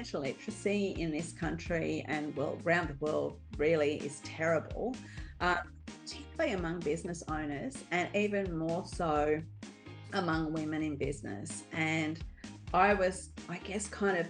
financial literacy in this country and around the world really is terrible, particularly among business owners and even more so among women in business. And I was, I guess, kind of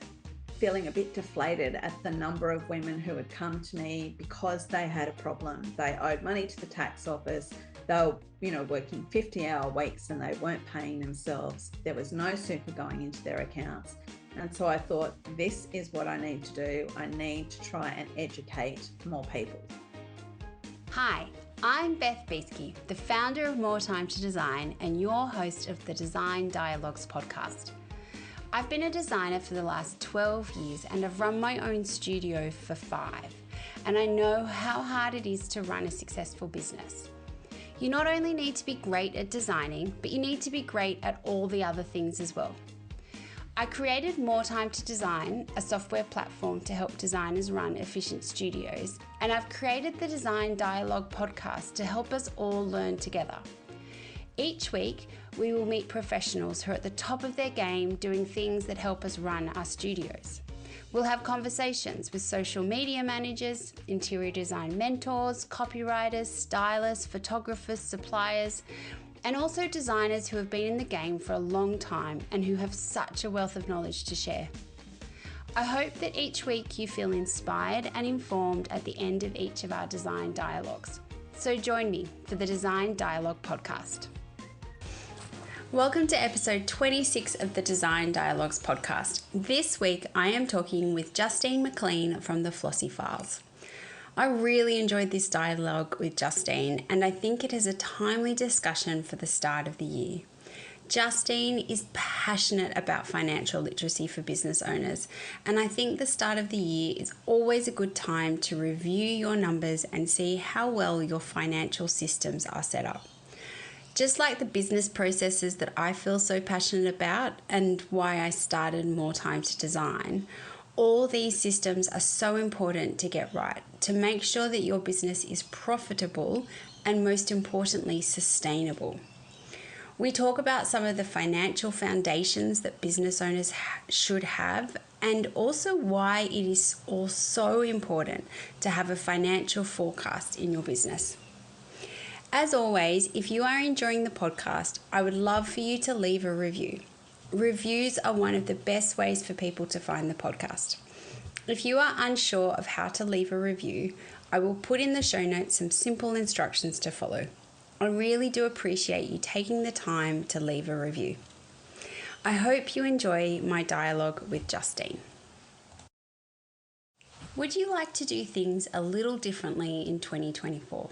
feeling a bit deflated at the number of women who had come to me because they had a problem. They owed money to the tax office. They were, working 50-hour weeks and they weren't paying themselves. There was no super going into their accounts. And so I thought, this is what I need to do. I need to try and educate more people. Hi, I'm Beth Beesky, the founder of More Time to Design and your host of the Design Dialogues podcast. I've been a designer for the last 12 years and I've run my own studio for 5. And I know how hard it is to run a successful business. You not only need to be great at designing, but you need to be great at all the other things as well. I created More Time to Design, a software platform to help designers run efficient studios, and I've created the Design Dialogue podcast to help us all learn together. Each week, we will meet professionals who are at the top of their game doing things that help us run our studios. We'll have conversations with social media managers, interior design mentors, copywriters, stylists, photographers, suppliers, and also designers who have been in the game for a long time and who have such a wealth of knowledge to share. I hope that each week you feel inspired and informed at the end of each of our design dialogues. So join me for the Design Dialogue podcast. Welcome to episode 26 of the Design Dialogues podcast. This week I am talking with Justine McLean from the Flossi Files. I really enjoyed this dialogue with Justine and I think it is a timely discussion for the start of the year. Justine is passionate about financial literacy for business owners, and I think the start of the year is always a good time to review your numbers and see how well your financial systems are set up. Just like the business processes that I feel so passionate about and why I started More Time to Design, all these systems are so important to get right, to make sure that your business is profitable and most importantly, sustainable. We talk about some of the financial foundations that business owners should have and also why it is all so important to have a financial forecast in your business. As always, if you are enjoying the podcast, I would love for you to leave a review. Reviews are one of the best ways for people to find the podcast. If you are unsure of how to leave a review, I will put in the show notes some simple instructions to follow. I really do appreciate you taking the time to leave a review. I hope you enjoy my dialogue with Justine. Would you like to do things a little differently in 2024?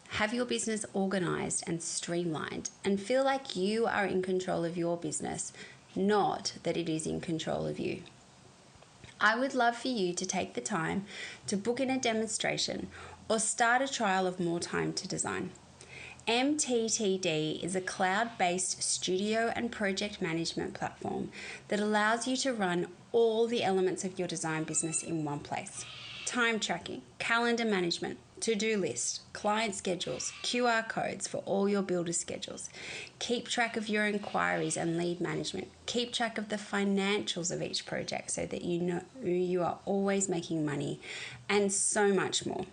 Have your business organized and streamlined and feel like you are in control of your business, not that it is in control of you. I would love for you to take the time to book in a demonstration or start a trial of More Time to Design. MTTD is a cloud-based studio and project management platform that allows you to run all the elements of your design business in one place. Time tracking, calendar management, to-do list, client schedules, QR codes for all your builder schedules. Keep track of your inquiries and lead management. Keep track of the financials of each project so that you know you are always making money, and so much more.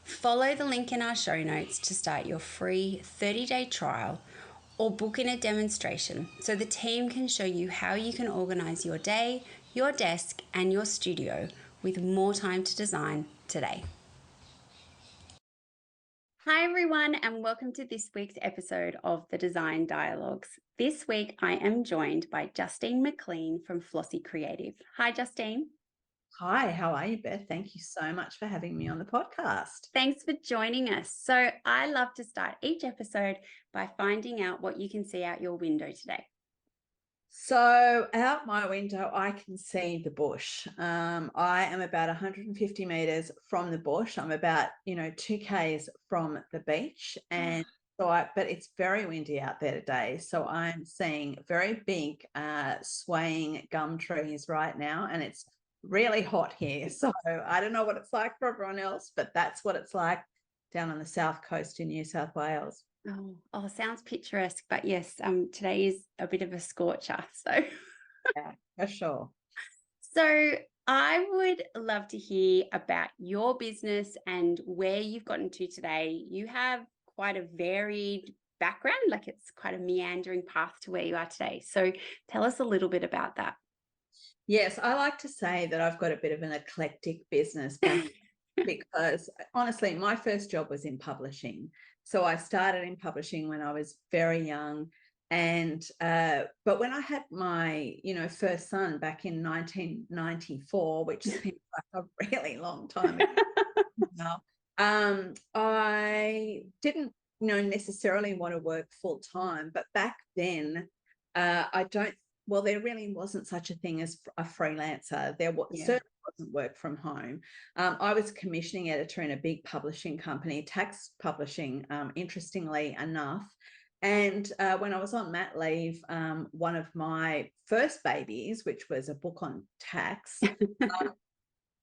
Follow the link in our show notes to start your free 30-day trial or book in a demonstration so the team can show you how you can organize your day, your desk, and your studio with More Time to Design today. Hi everyone, and welcome to this week's episode of the Design Dialogues. This week I am joined by Justine McLean from Flossi Creative. Hi Justine. Hi, how are you, Beth? Thank you so much for having me on the podcast. Thanks for joining us. So I love to start each episode by finding out what you can see out your window today. So out my window, I can see the bush. I am about 150 meters from the bush. I'm about, 2Ks from the beach. And but it's very windy out there today. So I'm seeing very big swaying gum trees right now. And it's really hot here. So I don't know what it's like for everyone else, but that's what it's like down on the south coast in New South Wales. Oh, sounds picturesque, but yes, today is a bit of a scorcher. So yeah, for sure. So I would love to hear about your business and where you've gotten to today. You have quite a varied background, like it's quite a meandering path to where you are today. So tell us a little bit about that. Yes, I like to say that I've got a bit of an eclectic business back because honestly, my first job was in publishing. So I started in publishing when I was very young. And but when I had my, first son back in 1994, which seems like a really long time ago now, I didn't, necessarily want to work full time. But back then, I don't. Well, there really wasn't such a thing as a freelancer. Yeah. Certainly wasn't work from home. I was a commissioning editor in a big publishing company, tax publishing, interestingly enough. And when I was on mat leave, one of my first babies, which was a book on tax,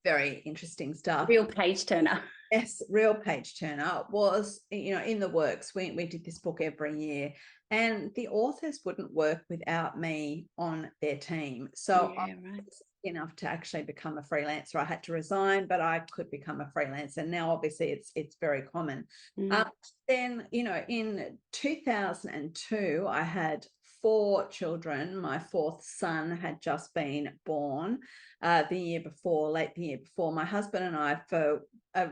very interesting stuff. Real page turner. Yes, real page turner was, in the works. We did this book every year, and the authors wouldn't work without me on their team. So I was enough to actually become a freelancer. I had to resign, but I could become a freelancer. Now, obviously, it's very common. Then, in 2002, I had 4 children. My fourth son had just been born late the year before. My husband and I, for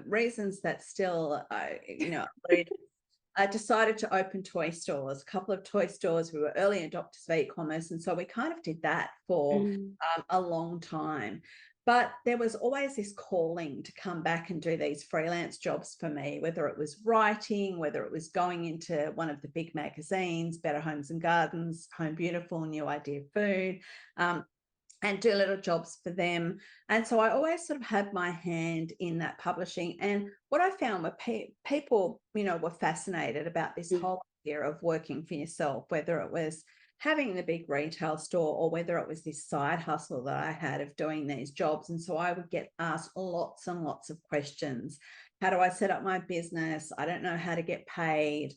reasons that still, I decided to open toy stores, a couple of toy stores. We were early adopters of e-commerce. And so we kind of did that for a long time. But there was always this calling to come back and do these freelance jobs for me, whether it was writing, whether it was going into one of the big magazines, Better Homes and Gardens, Home Beautiful, New Idea Food, and do little jobs for them. And so I always sort of had my hand in that publishing. And what I found were people, were fascinated about this whole idea of working for yourself, whether it was having the big retail store or whether it was this side hustle that I had of doing these jobs. And so I would get asked lots and lots of questions. How do I set up my business? I don't know how to get paid.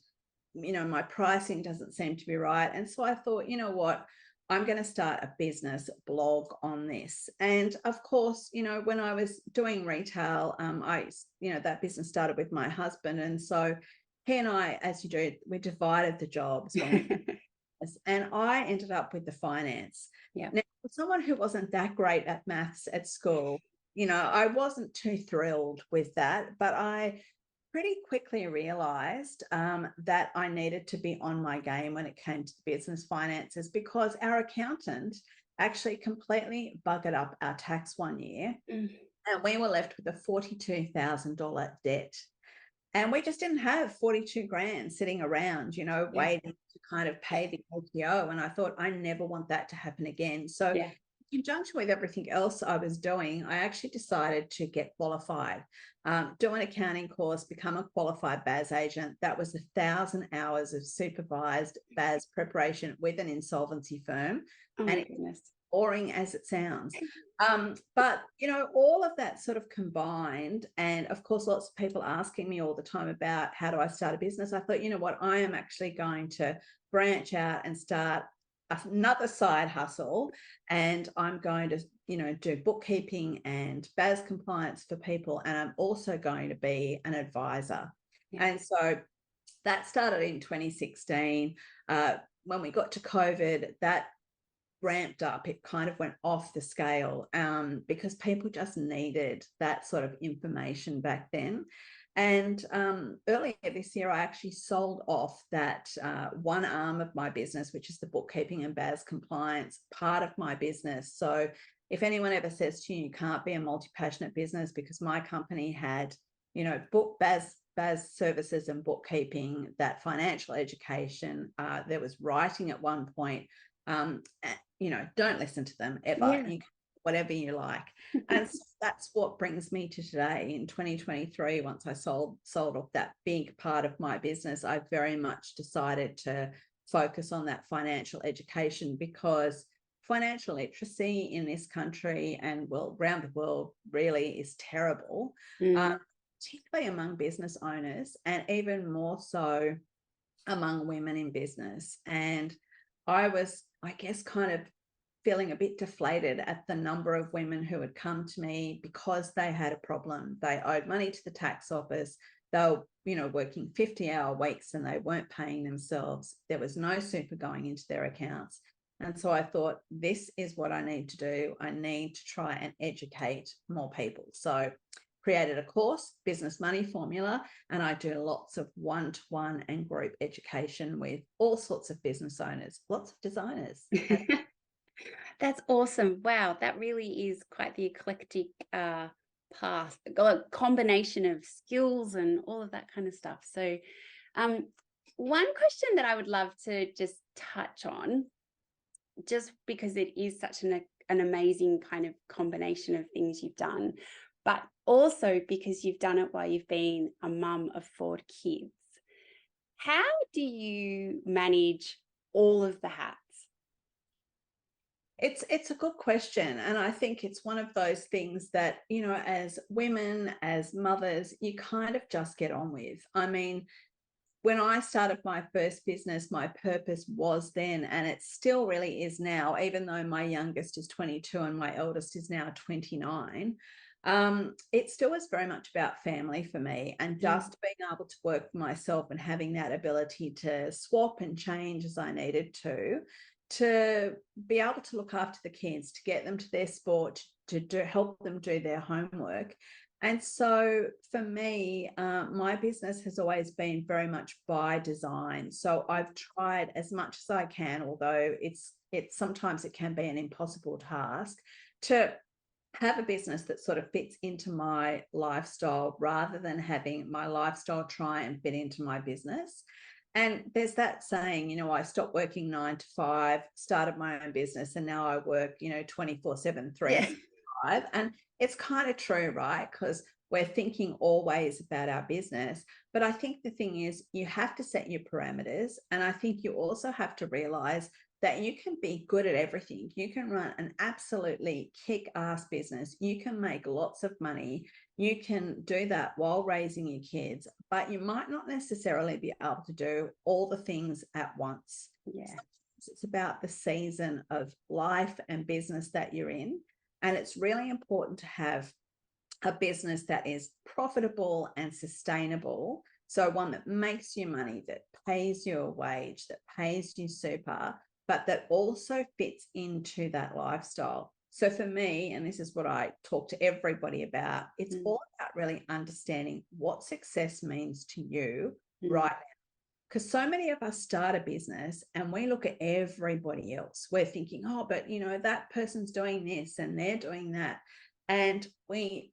My pricing doesn't seem to be right. And so I thought, you know what? I'm going to start a business blog on this. And of course, when I was doing retail, that business started with my husband. And so he and I, as you do, we divided the jobs and I ended up with the finance. Yeah. Now, for someone who wasn't that great at maths at school, I wasn't too thrilled with that, but I pretty quickly realized that I needed to be on my game when it came to business finances, because our accountant actually completely buggered up our tax one year, and we were left with a $42,000 debt. And we just didn't have 42 grand sitting around, waiting to kind of pay the LTO. And I thought, I never want that to happen again. So in conjunction with everything else I was doing, I actually decided to get qualified, do an accounting course, become a qualified BAS agent. That was 1,000 hours of supervised BAS preparation with an insolvency firm. And it's boring as it sounds. But, all of that sort of combined, and of course, lots of people asking me all the time about how do I start a business? I thought, you know what, I am actually going to branch out and start another side hustle, and I'm going to do bookkeeping and BAS compliance for people, and I'm also going to be an advisor. And so that started in 2016. When we got to COVID, that ramped up. It kind of went off the scale because people just needed that sort of information back then. And earlier this year, I actually sold off that one arm of my business, which is the bookkeeping and BAS compliance part of my business. So if anyone ever says to you, you can't be a multi-passionate business, because my company had, BAS services and bookkeeping, that financial education, there was writing at one point. Don't listen to them ever. You can, whatever you like. And so that's what brings me to today in 2023. Once I sold off that big part of my business, I very much decided to focus on that financial education, because financial literacy in this country and around the world really is terrible, particularly among business owners, and even more so among women in business. And I was, I guess, kind of feeling a bit deflated at the number of women who had come to me because they had a problem. They owed money to the tax office. They were, working 50-hour weeks and they weren't paying themselves. There was no super going into their accounts. And so I thought, this is what I need to do. I need to try and educate more people. So created a course, Business Money Formula, and I do lots of one-to-one and group education with all sorts of business owners, lots of designers. That's awesome. Wow, that really is quite the eclectic path, a combination of skills and all of that kind of stuff. So one question that I would love to just touch on, just because it is such an amazing kind of combination of things you've done, but also because you've done it while you've been a mum of 4 kids. How do you manage all of the hats? It's a good question. And I think it's one of those things that, as women, as mothers, you kind of just get on with. I mean, when I started my first business, my purpose was then, and it still really is now, even though my youngest is 22 and my eldest is now 29, it still is very much about family for me, and just being able to work for myself and having that ability to swap and change as I needed to be able to look after the kids, to get them to their sport, to help them do their homework. And so for me, my business has always been very much by design. So I've tried as much as I can, although it's sometimes it can be an impossible task, to have a business that sort of fits into my lifestyle rather than having my lifestyle try and fit into my business. And there's that saying, I stopped working 9 to 5, started my own business, and now I work, 24/7, 365. And it's kind of true, right? Because we're thinking always about our business. But I think the thing is, you have to set your parameters. And I think you also have to realize that you can be good at everything. You can run an absolutely kick-ass business. You can make lots of money. You can do that while raising your kids, but you might not necessarily be able to do all the things at once. Yeah. Sometimes it's about the season of life and business that you're in. And it's really important to have a business that is profitable and sustainable. So one that makes you money, that pays you a wage, that pays you super, but that also fits into that lifestyle. So for me, and this is what I talk to everybody about, it's all about really understanding what success means to you right now. Because so many of us start a business and we look at everybody else. We're thinking, oh, but, that person's doing this and they're doing that. And we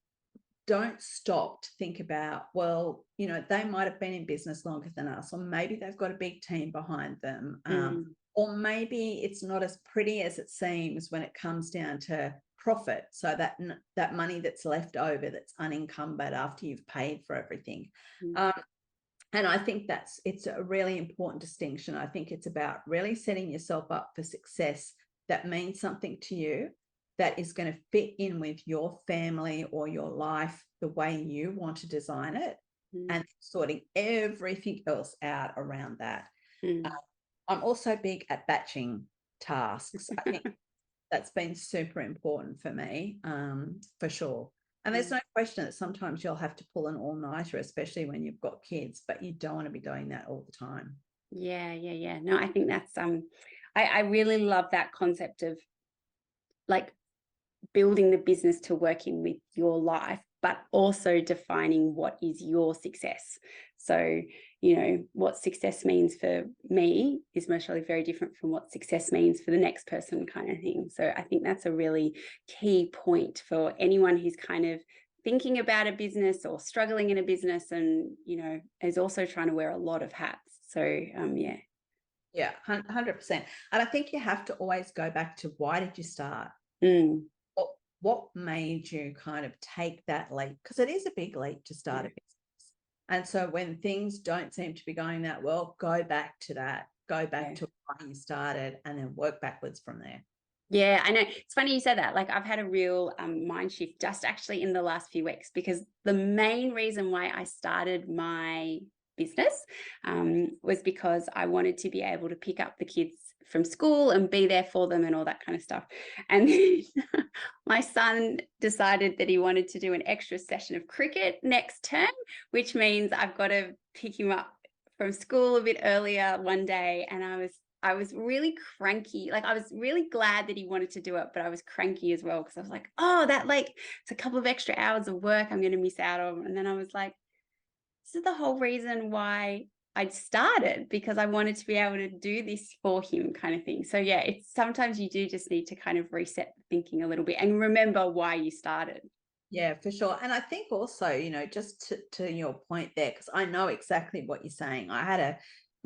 don't stop to think about, well, they might have been in business longer than us, or maybe they've got a big team behind them. Or maybe it's not as pretty as it seems when it comes down to profit. So that money that's left over, that's unencumbered after you've paid for everything. And I think it's a really important distinction. I think it's about really setting yourself up for success that means something to you, that is going to fit in with your family or your life the way you want to design it, and sorting everything else out around that. I'm also big at batching tasks. I think that's been super important for me, for sure. And there's no question that sometimes you'll have to pull an all-nighter, especially when you've got kids, but you don't want to be doing that all the time. Yeah. No, I think that's I really love that concept of like building the business to work in with your life, but also defining what is your success. So, what success means for me is most probably very different from what success means for the next person, kind of thing. So I think that's a really key point for anyone who's kind of thinking about a business or struggling in a business and, is also trying to wear a lot of hats. So, yeah. Yeah, 100%. And I think you have to always go back to, why did you start? What made you kind of take that leap? Because it is a big leap to start a business. And so when things don't seem to be going that well, go back to that. Go back to why you started and then work backwards from there. Yeah, I know. It's funny you said that. Like, I've had a real mind shift just actually in the last few weeks, because the main reason why I started my business was because I wanted to be able to pick up the kids from school and be there for them and all that kind of stuff. And then my son decided that he wanted to do an extra session of cricket next term, which means I've got to pick him up from school a bit earlier one day. And I was really cranky. Like, I was really glad that he wanted to do it, but I was cranky as well, because I was like, oh, that, like, it's a couple of extra hours of work I'm going to miss out on. And then I was like, this is the whole reason why I started, because I wanted to be able to do this for him, kind of thing. So yeah, it's sometimes you do just need to kind of reset thinking a little bit and remember why you started. Yeah, for sure. And I think also, you know, just to your point there, because I know exactly what you're saying.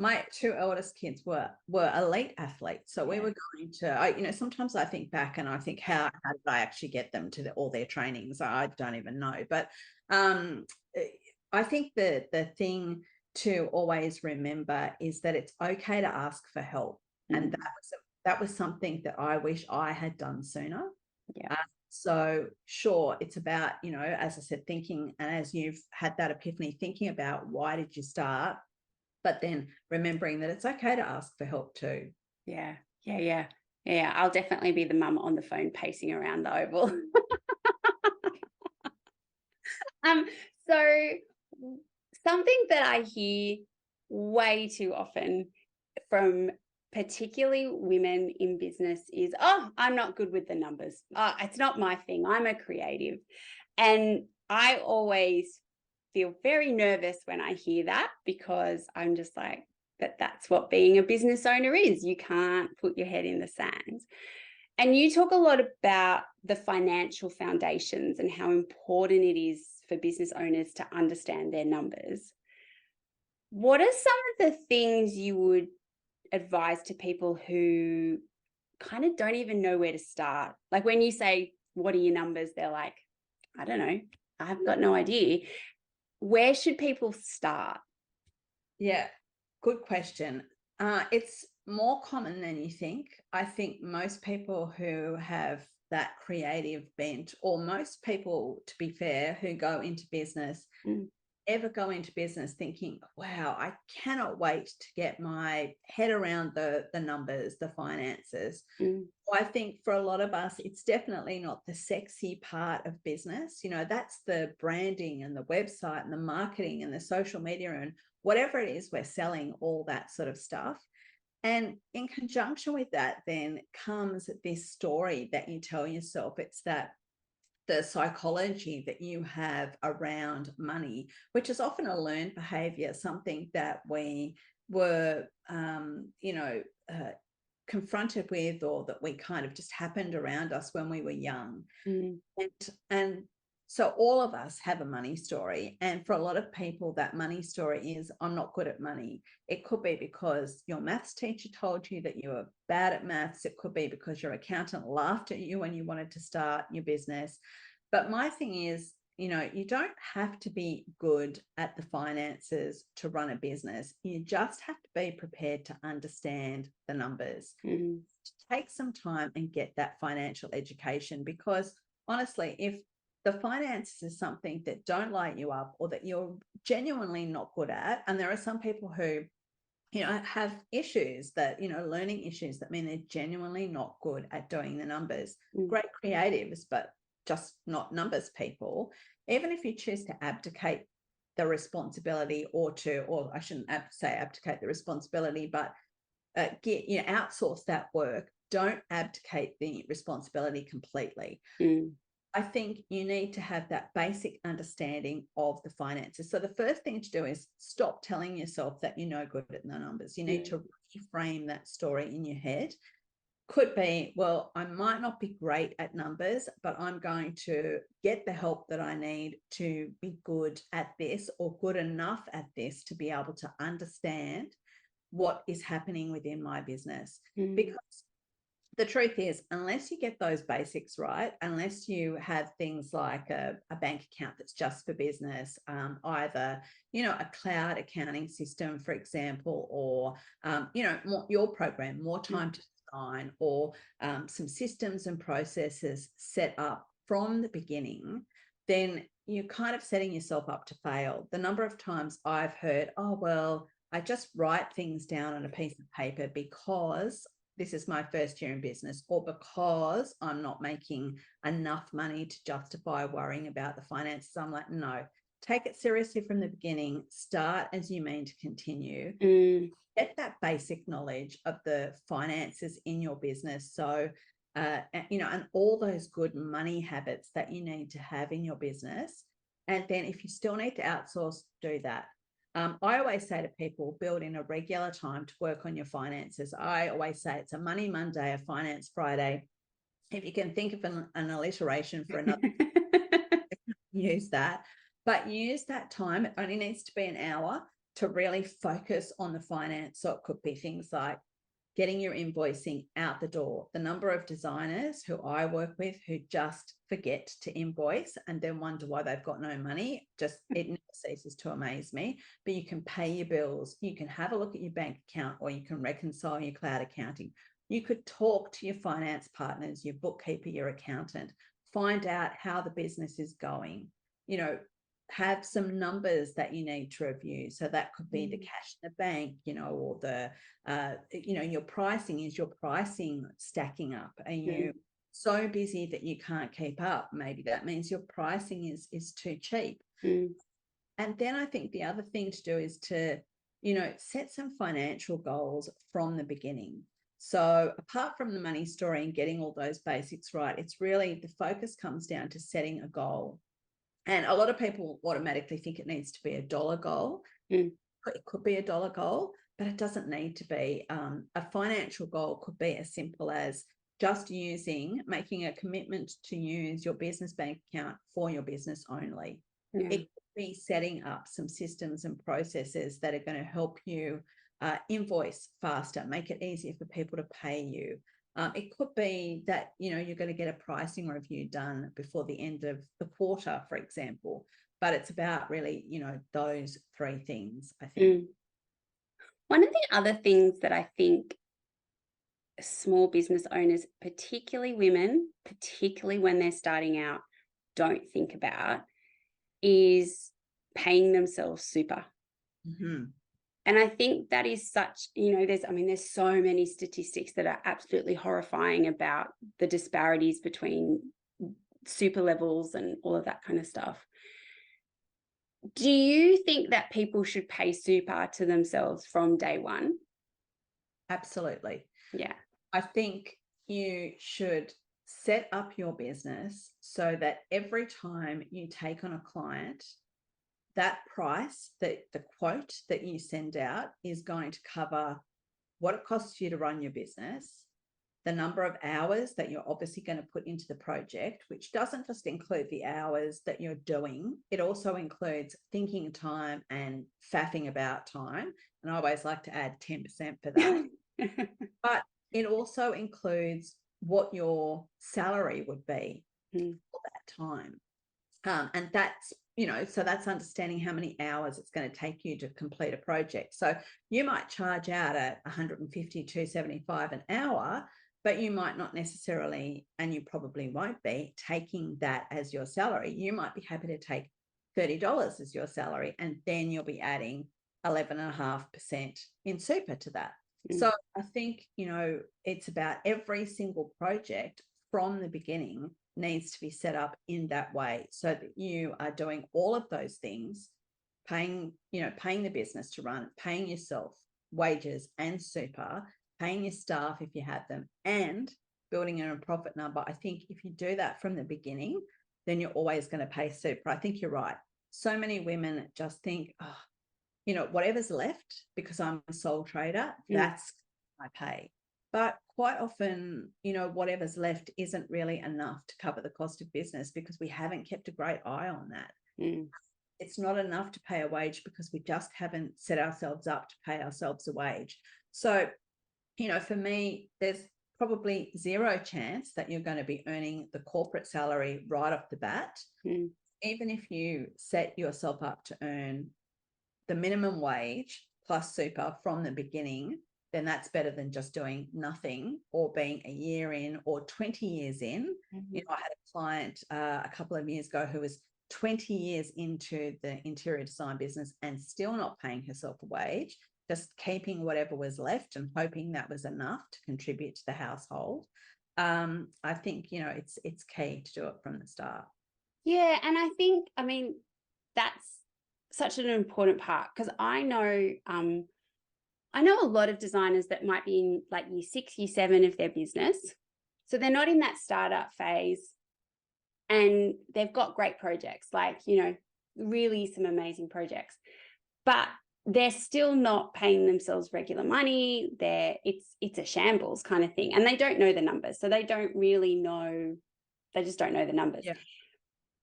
My two eldest kids were elite athletes. So we were going to, you know, sometimes I think back and I think, how did I actually get them to all their trainings? I don't even know. But I think the thing to always remember is that it's okay to ask for help. And that was something that I wish I had done sooner. Yeah. So sure, it's about, you know, as I said, thinking, and as you've had that epiphany, thinking about why did you start, but then remembering that it's okay to ask for help too. Yeah. I'll definitely be the mum on the phone pacing around the oval. So something that I hear way too often from particularly women in business is, oh, I'm not good with the numbers. It's not my thing. I'm a creative. And I always feel very nervous when I hear that, because I'm just like, that's what being a business owner is. You can't put your head in the sand. And you talk a lot about the financial foundations and how important it is for business owners to understand their numbers. What are some of the things you would advise to people who kind of don't even know where to start? Like, when you say, what are your numbers? They're like, I don't know. I've got no idea. Where should people start? Yeah, good question. It's more common than you think. I think most people who have that creative bent, or most people, to be fair, who go into business, ever go into business thinking, wow, I cannot wait to get my head around the numbers, the finances. I think for a lot of us, it's definitely not the sexy part of business. You know, that's the branding and the website and the marketing and the social media and whatever it is we're selling, all that sort of stuff. And in conjunction with that, then comes this story that you tell yourself. It's that the psychology that you have around money, which is often a learned behavior, something that we were, confronted with, or that we kind of just happened around us when we were young. And so all of us have a money story. And for a lot of people, that money story is, I'm not good at money. It could be because your maths teacher told you that you were bad at maths. It could be because your accountant laughed at you when you wanted to start your business. But my thing is, you know, you don't have to be good at the finances to run a business. You just have to be prepared to understand the numbers. Take some time and get that financial education, because honestly, if the finances is something that don't light you up, or that you're genuinely not good at, and there are some people who, you know, have issues that, you know, learning issues that mean they're genuinely not good at doing the numbers. Great creatives, but just not numbers people. Even if you choose to abdicate the responsibility, or I shouldn't say abdicate the responsibility, but outsource that work, don't abdicate the responsibility completely. I think you need to have that basic understanding of the finances. So the first thing to do is stop telling yourself that you're no good at the numbers. You need to reframe that story in your head. Could be, well, I might not be great at numbers, but I'm going to get the help that I need to be good at this, or good enough at this to be able to understand what is happening within my business. Because the truth is, unless you get those basics right, unless you have things like a bank account that's just for business, either, you know, a cloud accounting system, for example, or, your program, more time to design, or some systems and processes set up from the beginning, then you're kind of setting yourself up to fail. The number of times I've heard, oh, well, I just write things down on a piece of paper because this is my first year in business, or because I'm not making enough money to justify worrying about the finances. I'm like, no, take it seriously from the beginning. Start as you mean to continue. Get that basic knowledge of the finances in your business. So, and all those good money habits that you need to have in your business. And then if you still need to outsource, do that. I always say to people, build in a regular time to work on your finances. I always say it's a Money Monday, a Finance Friday. If you can think of an alliteration for another, use that. But use that time. It only needs to be an hour to really focus on the finance. So it could be things like getting your invoicing out the door. The number of designers who I work with who just forget to invoice and then wonder why they've got no money, it never ceases to amaze me. But you can pay your bills, you can have a look at your bank account, or you can reconcile your cloud accounting. You could talk to your finance partners, your bookkeeper, your accountant, find out how the business is going, have some numbers that you need to review. So that could be the cash in the bank, or the, your pricing. Is your pricing stacking up? Are you so busy that you can't keep up? Maybe that means your pricing is too cheap. And then I think the other thing to do is to, set some financial goals from the beginning. So apart from the money story and getting all those basics right, it's really the focus comes down to setting a goal. And a lot of people automatically think it needs to be a dollar goal. It could be a dollar goal, but it doesn't need to be. A financial goal could be as simple as just making a commitment to use your business bank account for your business only. It could be setting up some systems and processes that are going to help you invoice faster, make it easier for people to pay you. It could be that, you're going to get a pricing review done before the end of the quarter, for example. But it's about really, those three things, I think. One of the other things that I think small business owners, particularly women, particularly when they're starting out, don't think about is paying themselves super. And I think that is such, there's so many statistics that are absolutely horrifying about the disparities between super levels and all of that kind of stuff. Do you think that people should pay super to themselves from day one? Absolutely. Yeah. I think you should set up your business so that every time you take on a client, that price, the quote that you send out is going to cover what it costs you to run your business, the number of hours that you're obviously going to put into the project, which doesn't just include the hours that you're doing. It also includes thinking time and faffing about time. And I always like to add 10% for that. But it also includes what your salary would be for that time. And that's, so that's understanding how many hours it's going to take you to complete a project. So you might charge out at 150, 275 an hour, but you might not necessarily, and you probably won't be, taking that as your salary. You might be happy to take $30 as your salary, and then you'll be adding 11.5% in super to that. So I think, it's about every single project from the beginning needs to be set up in that way so that you are doing all of those things, paying the business to run, paying yourself wages and super, paying your staff if you have them, and building in a profit number. I think if you do that from the beginning, then you're always going to pay super. I think you're right. So many women just think, whatever's left, because I'm a sole trader, that's my pay. But quite often, whatever's left isn't really enough to cover the cost of business because we haven't kept a great eye on that. It's not enough to pay a wage because we just haven't set ourselves up to pay ourselves a wage. So, for me, there's probably zero chance that you're going to be earning the corporate salary right off the bat. Even if you set yourself up to earn the minimum wage plus super from the beginning, then that's better than just doing nothing or being a year in or 20 years in. I had a client a couple of years ago who was 20 years into the interior design business and still not paying herself a wage. just keeping whatever was left and hoping that was enough to contribute to the household. I think, you know, it's key to do it from the start. Yeah, and I think, I mean, that's such an important part, because I know a lot of designers that might be in like year 6, year 7 of their business. So they're not in that startup phase, and they've got great projects, like, you know, really some amazing projects, but they're still not paying themselves regular money. It's a shambles kind of thing, and they don't know the numbers. So they don't really know, they just don't know the numbers. Yeah.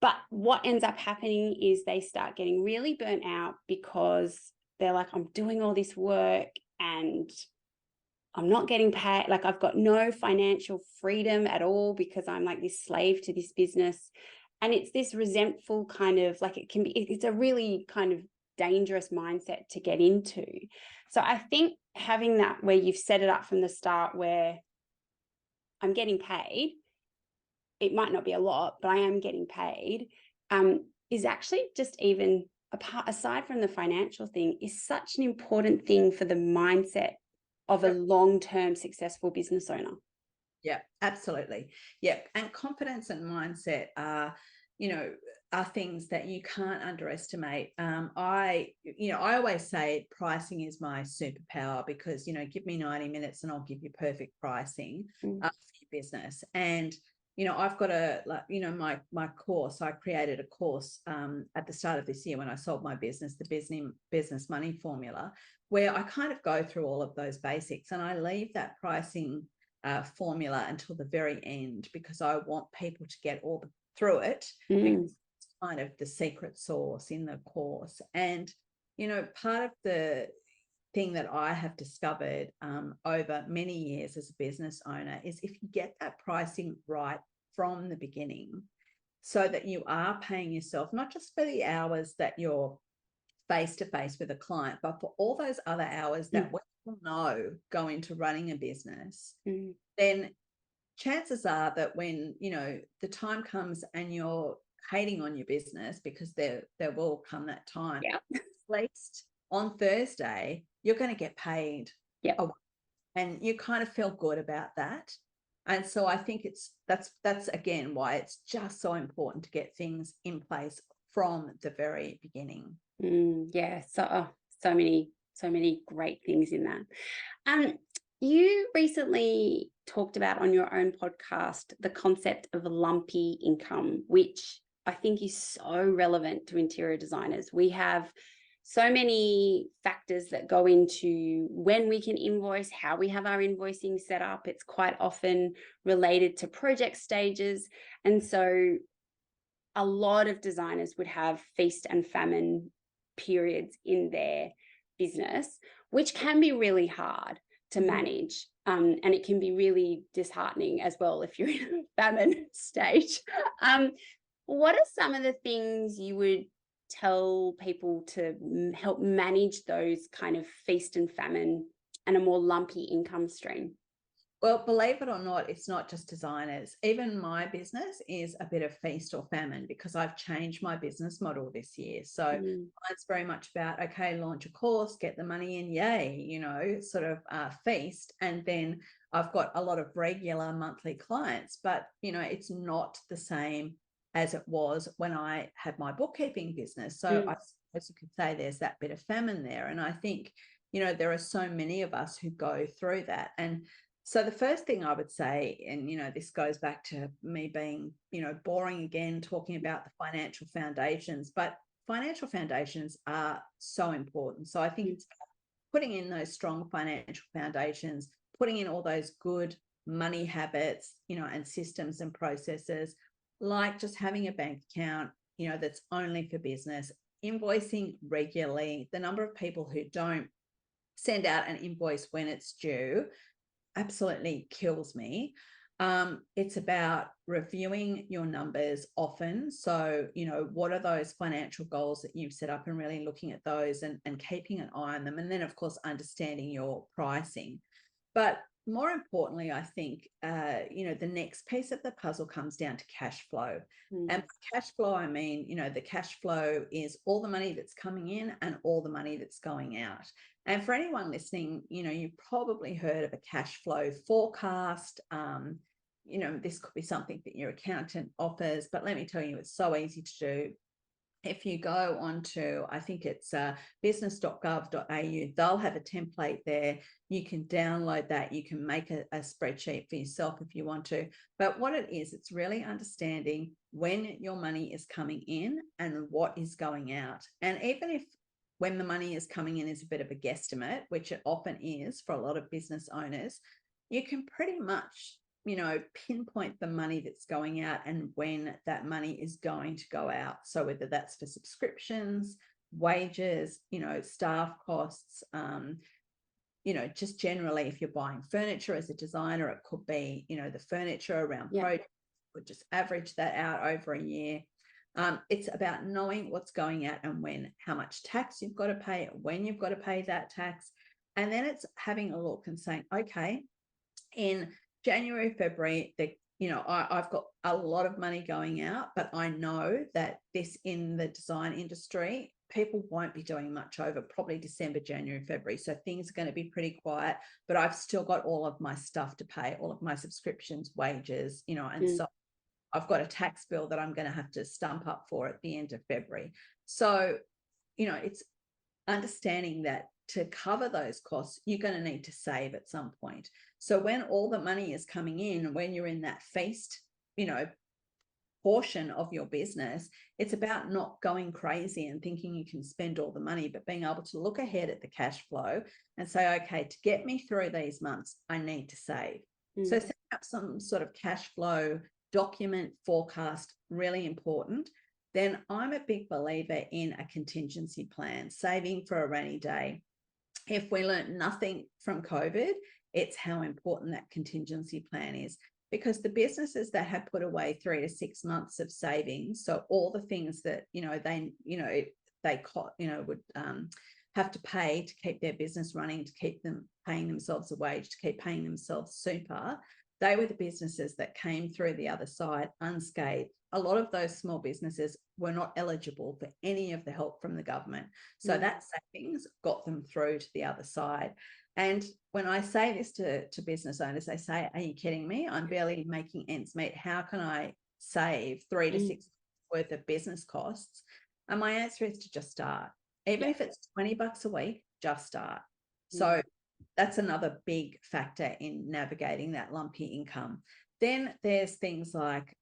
But what ends up happening is they start getting really burnt out, because they're like, I'm doing all this work and I'm not getting paid. Like, I've got no financial freedom at all, because I'm like this slave to this business. And it's this resentful kind of, like, it's a really kind of dangerous mindset to get into. So I think having that, where you've set it up from the start, where I'm getting paid, it might not be a lot, but I am getting paid, is actually just, even apart, aside from the financial thing, is such an important thing for the mindset of a long-term successful business owner. Yeah, absolutely. Yeah. And confidence and mindset are, you know, are things that you can't underestimate. I always say pricing is my superpower, because, you know, give me 90 minutes and I'll give you perfect pricing for your business. And, you know, I've got my course. I created a course at the start of this year when I sold my business, the business money formula, where I kind of go through all of those basics, and I leave that pricing formula until the very end, because I want people to get through it, because it's kind of the secret sauce in the course. And, you know, part of the thing that I have discovered over many years as a business owner is, if you get that pricing right from the beginning, so that you are paying yourself not just for the hours that you're face to face with a client, but for all those other hours that we all know go into running a business, then chances are that when, you know, the time comes and you're hating on your business, because there will come that time, at least on Thursday you're going to get paid. And you kind of feel good about that. And so I think that's again why it's just so important to get things in place from the very beginning. Yeah, so many great things in that. You recently talked about on your own podcast the concept of lumpy income, which I think is so relevant to interior designers. We have so many factors that go into when we can invoice, how we have our invoicing set up. It's quite often related to project stages. And so a lot of designers would have feast and famine periods in their business, which can be really hard to manage. And it can be really disheartening as well if you're in a famine stage. What are some of the things you would tell people to help manage those kind of feast and famine and a more lumpy income stream? Well, believe it or not, it's not just designers. Even my business is a bit of feast or famine, because I've changed my business model this year. So it's very much about, okay, launch a course, get the money in, yay, you know, sort of feast. And then I've got a lot of regular monthly clients, but, you know, it's not the same as it was when I had my bookkeeping business. So I suppose you could say there's that bit of famine there. And I think, you know, there are so many of us who go through that. And so the first thing I would say, and, you know, this goes back to me being, you know, boring again, talking about the financial foundations, but financial foundations are so important. So I think it's about putting in those strong financial foundations, putting in all those good money habits, you know, and systems and processes, like just having a bank account, you know, that's only for business, invoicing regularly. The number of people who don't send out an invoice when it's due absolutely kills me. It's about reviewing your numbers often. So, you know, what are those financial goals that you've set up, and really looking at those and keeping an eye on them. And then, of course, understanding your pricing. But more importantly, I think, the next piece of the puzzle comes down to cash flow. And by cash flow, I mean, the cash flow is all the money that's coming in and all the money that's going out. And for anyone listening, you've probably heard of a cash flow forecast. This could be something that your accountant offers, but let me tell you, it's so easy to do. If you go onto, I think it's business.gov.au, they'll have a template there. You can download that. You can make a spreadsheet for yourself if you want to. But what it is, it's really understanding when your money is coming in and what is going out. And even if when the money is coming in is a bit of a guesstimate, which it often is for a lot of business owners, you can pretty much pinpoint the money that's going out and when that money is going to go out. So whether that's for subscriptions, wages, staff costs, just generally if you're buying furniture as a designer, it could be, the furniture around projects, would just average that out over a year. It's about knowing what's going out and when, how much tax you've got to pay, when you've got to pay that tax. And then it's having a look and saying, okay, in January, February, I've got a lot of money going out, but I know that this in the design industry, people won't be doing much over probably December, January, February. So things are going to be pretty quiet, but I've still got all of my stuff to pay, all of my subscriptions, wages, and so I've got a tax bill that I'm going to have to stump up for at the end of February. So, it's understanding that to cover those costs, you're going to need to save at some point. So when all the money is coming in, when you're in that feast, portion of your business, it's about not going crazy and thinking you can spend all the money, but being able to look ahead at the cash flow and say, okay, to get me through these months, I need to save. So setting up some sort of cash flow document forecast, really important. Then I'm a big believer in a contingency plan, saving for a rainy day. If we learned nothing from COVID, it's how important that contingency plan is, because the businesses that have put away 3 to 6 months of savings, so all the things that they would have to pay to keep their business running, to keep them paying themselves a wage, to keep paying themselves super, they were the businesses that came through the other side unscathed. A lot of those small businesses were not eligible for any of the help from the government. So that savings got them through to the other side. And when I say this to business owners, they say, are you kidding me? I'm barely making ends meet. How can I save 3 to 6 months worth of business costs? And my answer is to just start. Even if it's $20 a week, just start. So that's another big factor in navigating that lumpy income. Then there's things like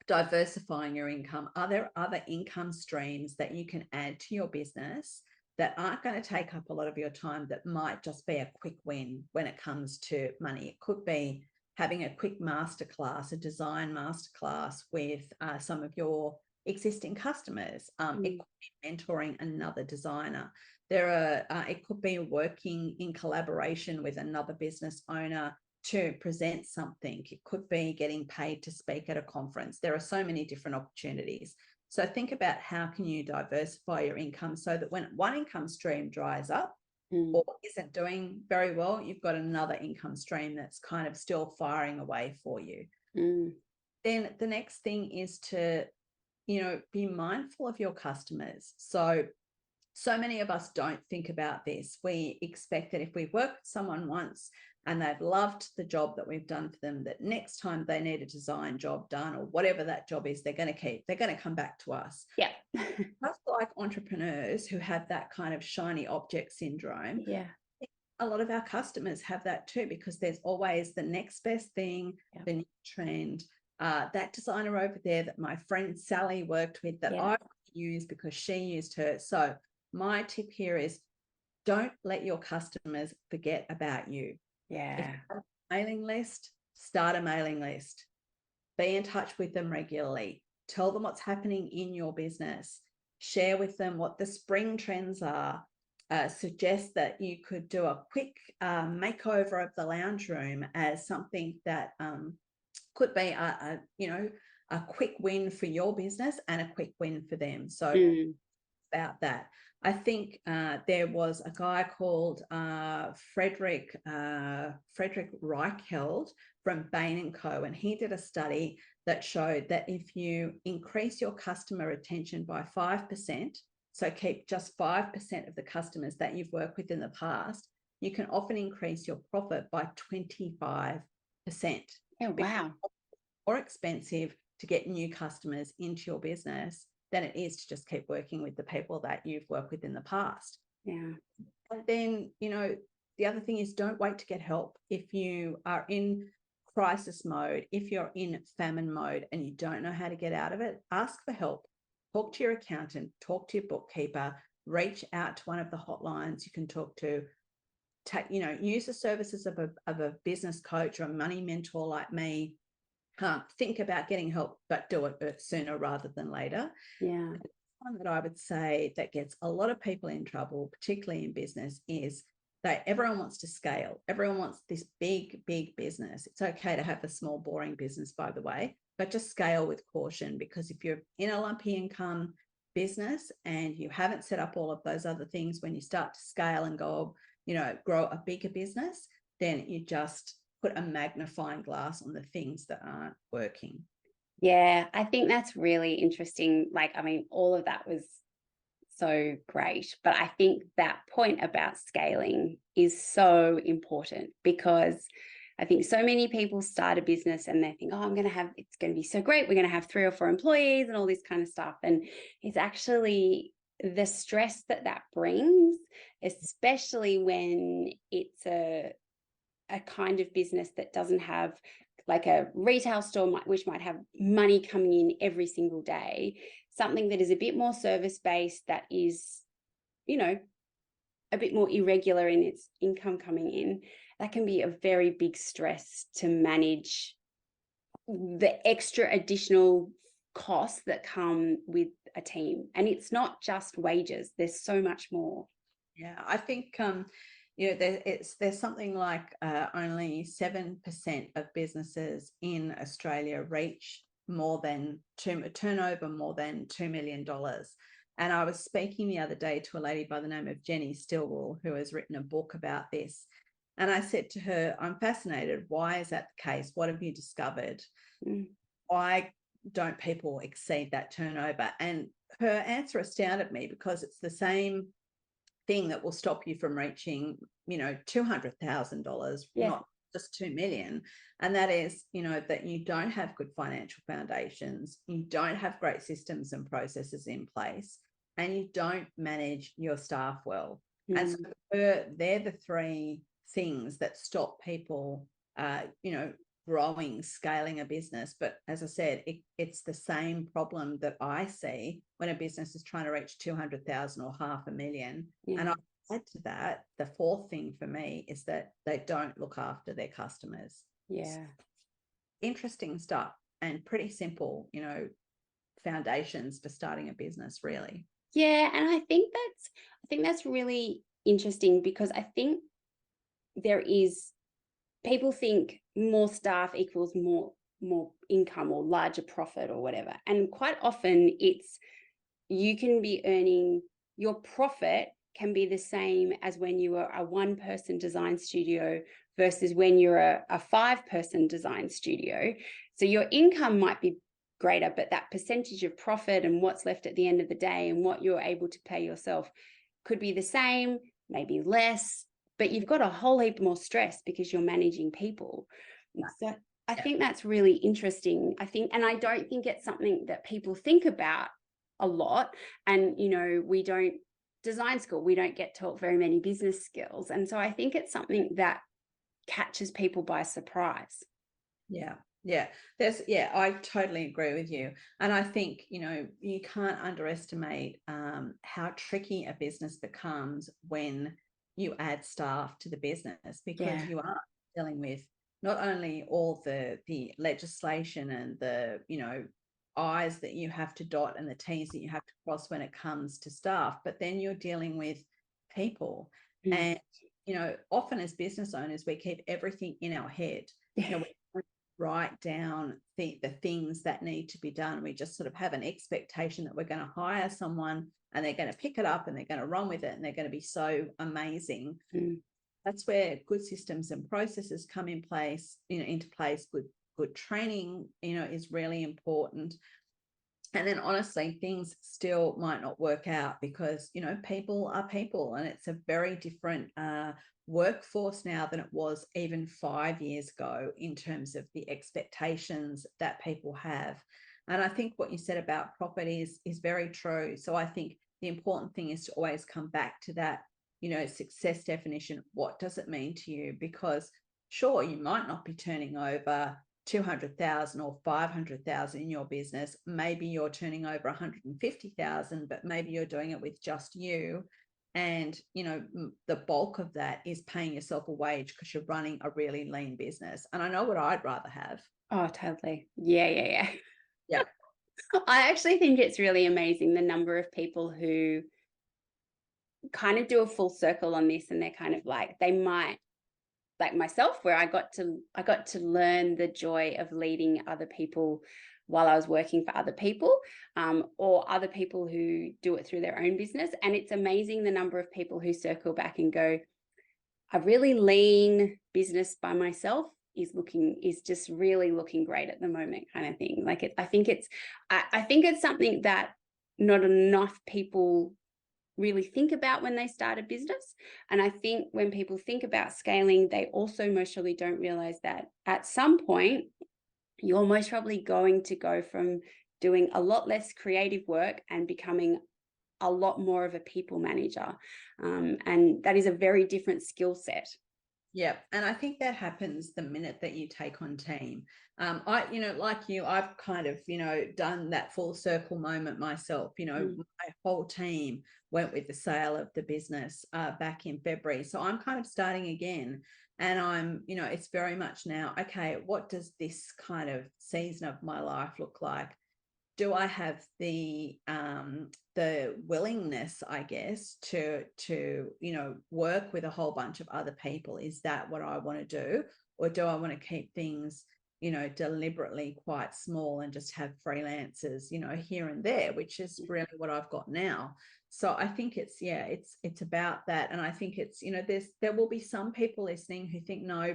diversifying your income. Are there other income streams that you can add to your business that aren't going to take up a lot of your time, that might just be a quick win when it comes to money? It could be having a quick masterclass, a design masterclass with some of your existing customers. It could be mentoring another designer. It could be working in collaboration with another business owner to present something. It could be getting paid to speak at a conference. There are so many different opportunities. So think about how can you diversify your income so that when one income stream dries up or isn't doing very well, you've got another income stream that's kind of still firing away for you. Then the next thing is to, be mindful of your customers. So many of us don't think about this. We expect that if we work with someone once and they've loved the job that we've done for them, that next time they need a design job done or whatever that job is, they're going to come back to us. Yeah. Just like entrepreneurs who have that kind of shiny object syndrome. Yeah. A lot of our customers have that too, because there's always the next best thing, the new trend. That designer over there that my friend Sally worked with that I used because she used her. So my tip here is don't let your customers forget about you. Yeah. If you have a mailing list, start a mailing list. Be in touch with them regularly. Tell them what's happening in your business. Share with them what the spring trends are. Suggest that you could do a quick makeover of the lounge room as something that could be a quick win for your business and a quick win for them. So about that. I think there was a guy called Frederick Reichheld from Bain and Co. And he did a study that showed that if you increase your customer retention by 5%, so keep just 5% of the customers that you've worked with in the past, you can often increase your profit by 25%. Oh, wow. More expensive to get new customers into your business than it is to just keep working with the people that you've worked with in the past. Yeah. And then, the other thing is, don't wait to get help. If you are in crisis mode, if you're in famine mode and you don't know how to get out of it, ask for help. Talk to your accountant, talk to your bookkeeper, reach out to one of the hotlines you can talk to. Use the services of a business coach or a money mentor like me. Think about getting help, but do it sooner rather than later. Yeah. One that I would say that gets a lot of people in trouble, particularly in business, is that everyone wants to scale. Everyone wants this big, big business. It's okay to have a small, boring business, by the way, but just scale with caution, because if you're in a lumpy income business and you haven't set up all of those other things, when you start to scale and go, grow a bigger business, then you just put a magnifying glass on the things that aren't working. Yeah, I think that's really interesting. All of that was so great. But I think that point about scaling is so important, because I think so many people start a business and they think, oh, it's going to be so great. We're going to have 3 or 4 employees and all this kind of stuff. And it's actually the stress that brings, especially when it's a kind of business that doesn't have, like a retail store which might have money coming in every single day, something that is a bit more service-based, that is, a bit more irregular in its income coming in. That can be a very big stress to manage the extra additional costs that come with a team. And it's not just wages. There's so much more. Yeah, I think there's something like only 7% of businesses in Australia reach turnover more than $2 million. And I was speaking the other day to a lady by the name of Jenny Stillwell, who has written a book about this. And I said to her, I'm fascinated. Why is that the case? What have you discovered? Why don't people exceed that turnover? And her answer astounded me, because it's the same thing that will stop you from reaching, $200,000, not just 2 million. And that is, that you don't have good financial foundations, you don't have great systems and processes in place, and you don't manage your staff well. And so they're the 3 things that stop people, growing, scaling a business. But as I said, it's the same problem that I see when a business is trying to reach 200,000 or $500,000. Yeah. And I add to that, the 4th thing for me is that they don't look after their customers. Yeah. Interesting stuff, and pretty simple, foundations for starting a business, really. Yeah. And I think that's really interesting, because I think people think more staff equals more income or larger profit or whatever. And quite often you can be earning, your profit can be the same as when you are a 1-person design studio versus when you're a 5-person design studio. So your income might be greater, but that percentage of profit and what's left at the end of the day and what you're able to pay yourself could be the same, maybe less, but you've got a whole heap more stress because you're managing people. So I think that's really interesting. And I don't think it's something that people think about a lot. And, we don't design school, we don't get taught very many business skills. And so I think it's something that catches people by surprise. Yeah. I totally agree with you. And I think, you can't underestimate how tricky a business becomes when you add staff to the business, because you are dealing with not only all the legislation and the, I's that you have to dot and the T's that you have to cross when it comes to staff, but then you're dealing with people. And, often as business owners, we keep everything in our head. write down the things that need to be done. We just sort of have an expectation that we're going to hire someone and they're going to pick it up and they're going to run with it and they're going to be so amazing. That's where good systems and processes come in place, into place. Good training, is really important. And then honestly, things still might not work out because, people are people, and it's a very different workforce now than it was even 5 years ago in terms of the expectations that people have. And I think what you said about profit is very true. So I think the important thing is to always come back to that, success definition. What does it mean to you? Because sure, you might not be turning over 200,000 or 500,000 in your business. Maybe you're turning over 150,000, but maybe you're doing it with just you. And, the bulk of that is paying yourself a wage because you're running a really lean business. And I know what I'd rather have. Oh, totally. Yeah. Yeah. I actually think it's really amazing the number of people who kind of do a full circle on this, and they're kind of like, they might, like myself, where I got to learn the joy of leading other people while I was working for other people, or other people who do it through their own business. And it's amazing the number of people who circle back and go, a really lean business by myself is just really looking great at the moment, kind of thing. Like I think it's something that not enough people really think about when they start a business. And I think when people think about scaling, they also most probably don't realize that at some point, you're most probably going to go from doing a lot less creative work and becoming a lot more of a people manager. And that is a very different skill set. Yeah. And I think that happens the minute that you take on team. Like you, I've kind of, done that full circle moment myself. My whole team went with the sale of the business back in February. So I'm kind of starting again. And I'm, it's very much now, okay, what does this kind of season of my life look like? Do I have the willingness, I guess, to work with a whole bunch of other people? Is that what I want to do, or do I want to keep things deliberately quite small and just have freelancers here and there, which is really what I've got now. So I think it's about that. And I think it's there will be some people listening who think, no,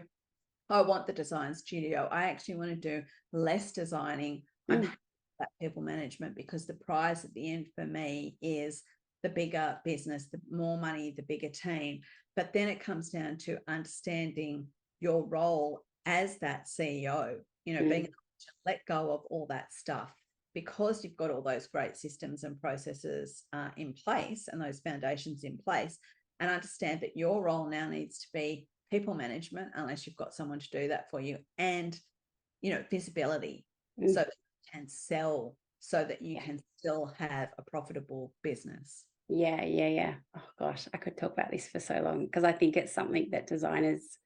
I want the design studio, I actually want to do less designing. I'm that people management, because the prize at the end for me is the bigger business, the more money, the bigger team. But then it comes down to understanding your role as that CEO, being able to let go of all that stuff, because you've got all those great systems and processes in place and those foundations in place, and understand that your role now needs to be people management, unless you've got someone to do that for you, and visibility, so that you can sell, so that you can still have a profitable business. Yeah. Oh gosh, I could talk about this for so long, because I think it's something that designers,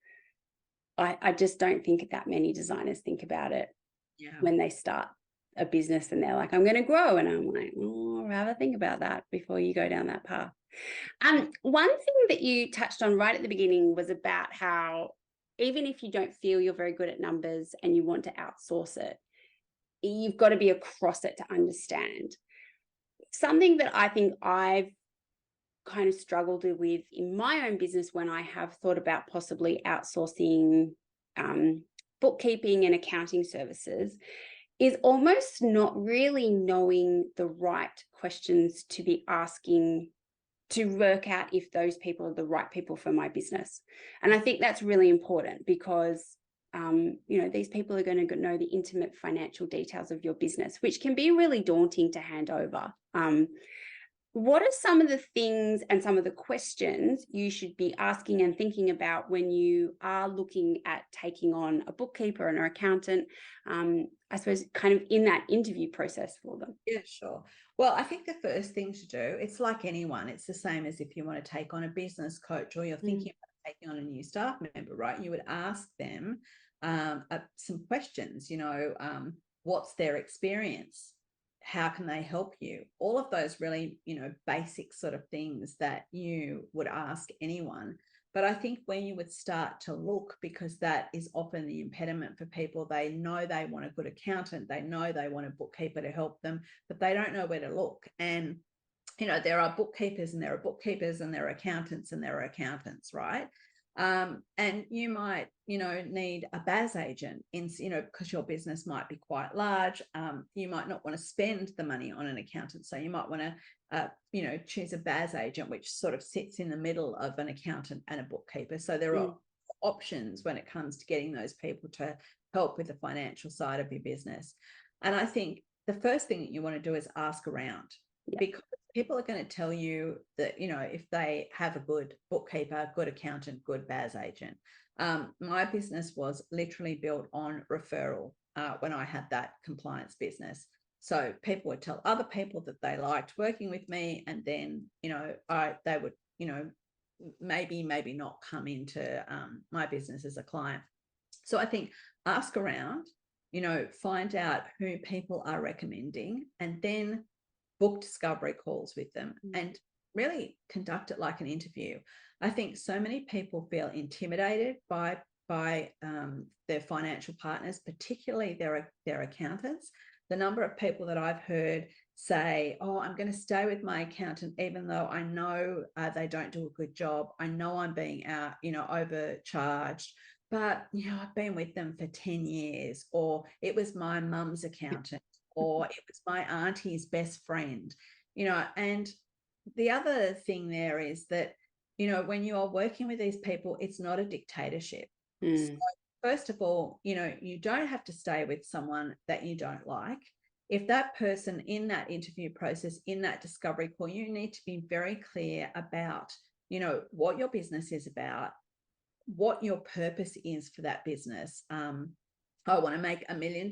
I just don't think that many designers think about it when they start a business and they're like, I'm going to grow. And I'm like, have a think about that before you go down that path. One thing that you touched on right at the beginning was about how even if you don't feel you're very good at numbers and you want to outsource it, you've got to be across it to understand. Something that I think I've kind of struggled with in my own business when I have thought about possibly outsourcing bookkeeping and accounting services is almost not really knowing the right questions to be asking to work out if those people are the right people for my business. And I think that's really important, because these people are going to know the intimate financial details of your business, which can be really daunting to hand over. What are some of the things and some of the questions you should be asking and thinking about when you are looking at taking on a bookkeeper and an accountant, I suppose, kind of in that interview process for them? Yeah, sure. Well, I think the first thing to do, it's like anyone, it's the same as if you want to take on a business coach or you're thinking about taking on a new staff member, right? You would ask them some questions, what's their experience? How can they help you? All of those really, basic sort of things that you would ask anyone. But I think when you would start to look, because that is often the impediment for people, they know they want a good accountant, they know they want a bookkeeper to help them, but they don't know where to look. And, there are bookkeepers and there are bookkeepers and there are accountants and there are accountants, right? And you might, need a BAS agent because your business might be quite large. You might not want to spend the money on an accountant. So you might want to, choose a BAS agent, which sort of sits in the middle of an accountant and a bookkeeper. So there are options when it comes to getting those people to help with the financial side of your business. And I think the first thing that you want to do is ask around, because people are going to tell you that, if they have a good bookkeeper, good accountant, good BAS agent. My business was literally built on referral when I had that compliance business. So people would tell other people that they liked working with me, and then, they would, maybe not come into my business as a client. So I think ask around, find out who people are recommending, and then book discovery calls with them and really conduct it like an interview. I think so many people feel intimidated by their financial partners, particularly their accountants. The number of people that I've heard say, oh, I'm going to stay with my accountant, even though I know they don't do a good job. I know I'm being overcharged, but, I've been with them for 10 years, or it was my mum's accountant, or it was my auntie's best friend, and the other thing there is that, when you are working with these people, it's not a dictatorship. So first of all, you don't have to stay with someone that you don't like. If that person in that interview process, in that discovery call, you need to be very clear about, what your business is about, what your purpose is for that business. I want to make $1 million.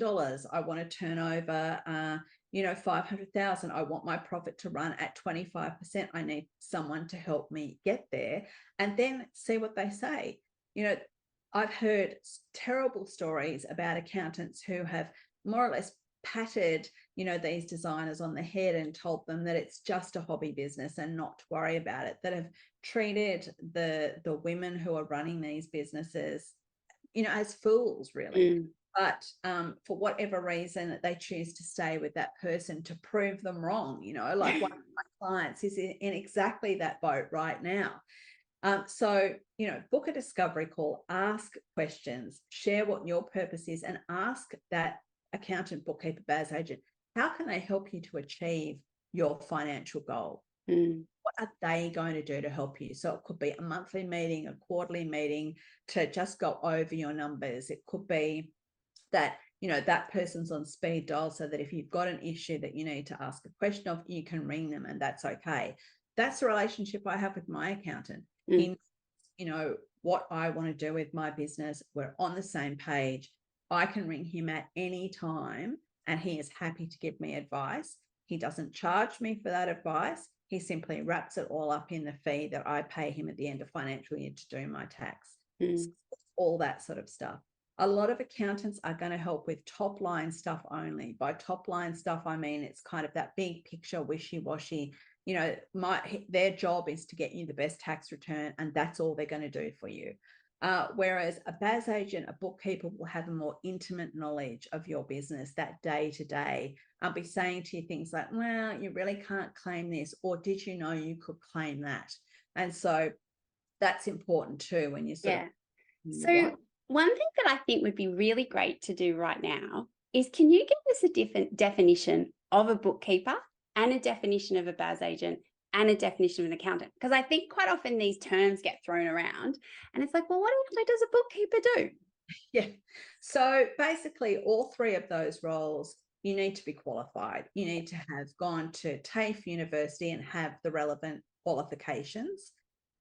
I want to turn over, 500,000. I want my profit to run at 25%. I need someone to help me get there, and then see what they say. I've heard terrible stories about accountants who have more or less patted, these designers on the head and told them that it's just a hobby business and not to worry about it, that have treated the women who are running these businesses, as fools, really. But for whatever reason, they choose to stay with that person to prove them wrong. Like one of my clients is in exactly that boat right now. So, book a discovery call, ask questions, share what your purpose is, and ask that accountant, bookkeeper, BAS agent, how can they help you to achieve your financial goal? What are they going to do to help you? So it could be a monthly meeting, a quarterly meeting to just go over your numbers. It could be that, that person's on speed dial, so that if you've got an issue that you need to ask a question of, you can ring them, and that's okay. That's the relationship I have with my accountant. He knows, what I want to do with my business. We're on the same page. I can ring him at any time and he is happy to give me advice. He doesn't charge me for that advice. He simply wraps it all up in the fee that I pay him at the end of financial year to do my tax. So all that sort of stuff. A lot of accountants are going to help with top line stuff only. By top line stuff, I mean it's kind of that big picture, wishy-washy. Their job is to get you the best tax return, and that's all they're going to do for you. Whereas a BAS agent, a bookkeeper, will have a more intimate knowledge of your business, that day to day. I'll be saying to you things like, well, you really can't claim this, or did you know you could claim that? And so that's important too when you sort of. So one thing that I think would be really great to do right now is, can you give us a different definition of a bookkeeper and a definition of a BAS agent and a definition of an accountant? Because I think quite often these terms get thrown around and it's like, well, what exactly does a bookkeeper do? Yeah. So basically all three of those roles, you need to be qualified. You need to have gone to TAFE University and have the relevant qualifications.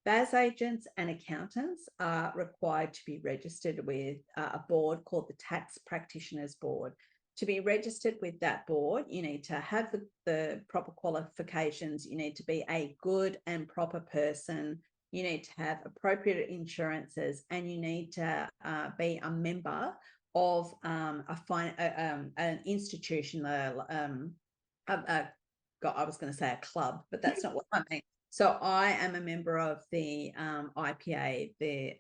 BAS agents and accountants are required to be registered with a board called the Tax Practitioners Board. To be registered with that board, you need to have the proper qualifications. You need to be a good and proper person. You need to have appropriate insurances, and you need to be a member of an institution. I was going to say a club, but that's not what I mean. So I am a member of the IPA, the